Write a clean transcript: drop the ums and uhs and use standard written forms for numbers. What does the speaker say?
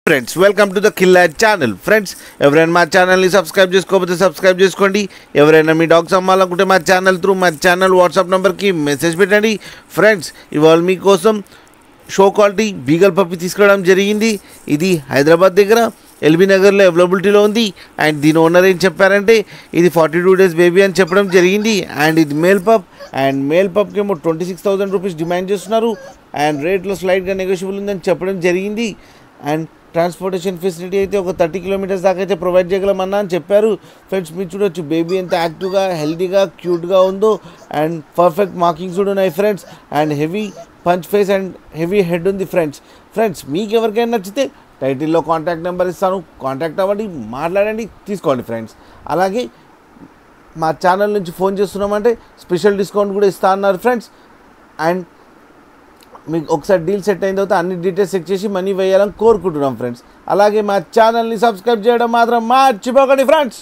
Friends welcome to the killer channel. Friends ఎవరైనా మా ఛానల్ని సబ్స్క్రైబ్ చేసుకోకపోతే సబ్స్క్రైబ్ చేసుకోండి. ఎవరైనా మీ డాగ్స్ అమ్మాలనుకుంటే మా ఛానల్ వాట్సాప్ నెంబర్కి మెసేజ్ పెట్టండి. ఫ్రెండ్స్ ఇవాళ మీకోసం షో క్వాలిటీ బీగల్ పప్పి తీసుకురావడం జరిగింది. ఇది హైదరాబాద్ దగ్గర ఎల్బీ నగర్లో అవైలబిలిటీలో ఉంది. అండ్ దీని ఓనర్ ఏం చెప్పారంటే ఇది 42 days బేబీ అని చెప్పడం జరిగింది. అండ్ ఇది మేల్ పప్. అండ్ మేల్ పప్కి ఏమో 26,000 రూపీస్ డిమాండ్ చేస్తున్నారు. అండ్ రేట్లో స్లైడ్గా నెగోషియబుల్ ఉందని చెప్పడం జరిగింది. అండ్ ట్రాన్స్పోర్టేషన్ ఫెసిలిటీ అయితే ఒక 30 kilometers దాకా అయితే ప్రొవైడ్ చేయగలమన్నా అని చెప్పారు. ఫ్రెండ్స్ మీరు చూడొచ్చు బేబీ ఎంత యాక్టివ్గా, హెల్తీగా, క్యూట్గా ఉందో. అండ్ పర్ఫెక్ట్ మార్కింగ్స్ కూడా ఉన్నాయి friends. And heavy punch face and heavy head ఉంది ఫ్రెండ్స్ మీకు ఎవరికైనా నచ్చితే టైటిల్లో కాంటాక్ట్ నెంబర్ ఇస్తాను, కాంటాక్ట్ అవ్వండి, మాట్లాడండి, తీసుకోండి ఫ్రెండ్స్. అలాగే మా ఛానల్ నుంచి ఫోన్ చేస్తున్నామంటే స్పెషల్ డిస్కౌంట్ కూడా ఇస్తా అన్నారు ఫ్రెండ్స్. అండ్ మీకు ఒకసారి డీల్ సెట్ అయిన తర్వాత అన్ని డీటెయిల్స్ చెక్ చేసి మనీ వేయాలని కోరుకుంటున్నాం ఫ్రెండ్స్. అలాగే మా ఛానల్ని సబ్స్క్రైబ్ చేయడం మాత్రం మర్చిపోకండి ఫ్రెండ్స్.